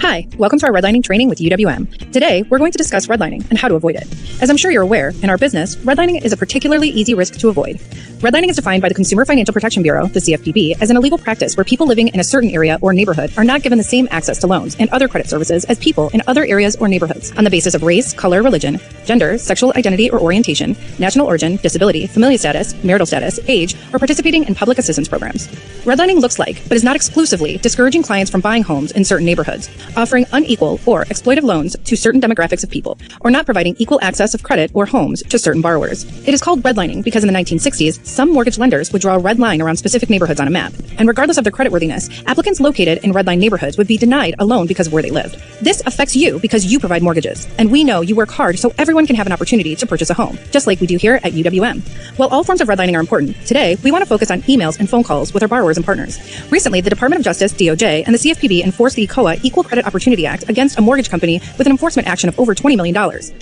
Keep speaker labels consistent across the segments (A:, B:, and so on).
A: Hi, welcome to our redlining training with UWM. Today, we're going to discuss redlining and how to avoid it. As I'm sure you're aware, in our business, redlining is a particularly easy risk to avoid. Redlining is defined by the Consumer Financial Protection Bureau, the CFPB, as an illegal practice where people living in a certain area or neighborhood are not given the same access to loans and other credit services as people in other areas or neighborhoods on the basis of race, color, religion, gender, sexual identity or orientation, national origin, disability, familial status, marital status, age, or participating in public assistance programs. Redlining looks like, but is not exclusively, discouraging clients from buying homes in certain neighborhoods, offering unequal or exploitive loans to certain demographics of people, or not providing equal access of credit or homes to certain borrowers. It is called redlining because in the 1960s, some mortgage lenders would draw a red line around specific neighborhoods on a map, and regardless of their creditworthiness, applicants located in redline neighborhoods would be denied a loan because of where they lived. This affects you because you provide mortgages, and we know you work hard so everyone can have an opportunity to purchase a home, just like we do here at UWM. While all forms of redlining are important, today we want to focus on emails and phone calls with our borrowers and partners. Recently, the Department of Justice, DOJ, and the CFPB enforced the ECOA Equal Credit Opportunity Act against a mortgage company with an enforcement action of over $20 million.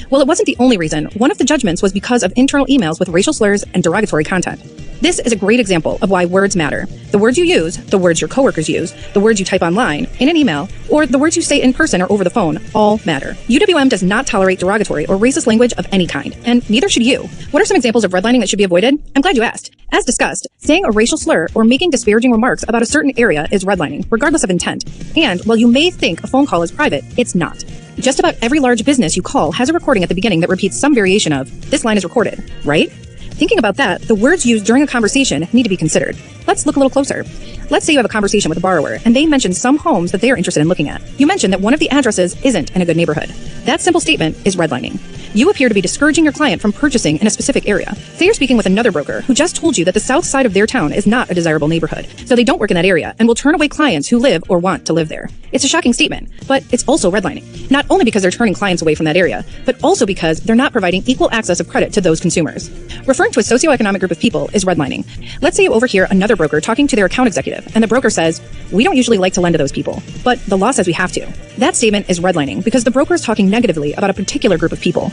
A: Well, it wasn't the only reason. One of the judgments was because of internal emails with racial slurs and derogatory content. This is a great example of why words matter. The words you use, the words your coworkers use, the words you type online, in an email, or the words you say in person or over the phone all matter. UWM does not tolerate derogatory or racist language of any kind, and neither should you. What are some examples of redlining that should be avoided? I'm glad you asked. As discussed, saying a racial slur or making disparaging remarks about a certain area is redlining, regardless of intent. And while you may think a phone call is private, it's not. Just about every large business you call has a recording at the beginning that repeats some variation of, "This line is recorded," right? Thinking about that, the words used during a conversation need to be considered. Let's look a little closer. Let's say you have a conversation with a borrower, and they mention some homes that they are interested in looking at. You mention that one of the addresses isn't in a good neighborhood. That simple statement is redlining. You appear to be discouraging your client from purchasing in a specific area. Say you're speaking with another broker who just told you that the south side of their town is not a desirable neighborhood, so they don't work in that area and will turn away clients who live or want to live there. It's a shocking statement, but it's also redlining. Not only because they're turning clients away from that area, but also because they're not providing equal access of credit to those consumers. Referring to a socioeconomic group of people is redlining. Let's say you overhear another broker talking to their account executive, and the broker says, "We don't usually like to lend to those people, but the law says we have to." That statement is redlining because the broker is talking negatively about a particular group of people.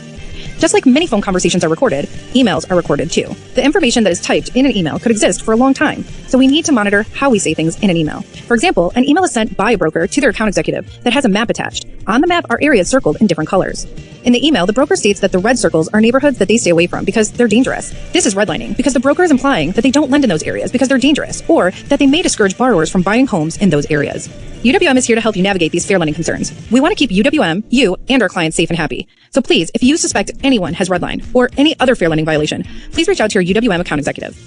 A: Just like many phone conversations are recorded, emails are recorded too. The information that is typed in an email could exist for a long time, so we need to monitor how we say things in an email. For example, an email is sent by a broker to their account executive that has a map attached. On the map are areas circled in different colors. In the email, the broker states that the red circles are neighborhoods that they stay away from because they're dangerous. This is redlining because the broker is implying that they don't lend in those areas because they're dangerous, or that they may discourage borrowers from buying homes in those areas. UWM is here to help you navigate these fair lending concerns. We want to keep UWM, you, and our clients safe and happy. So please, if you suspect anyone has redlined or any other fair lending violation, please reach out to your UWM account executive.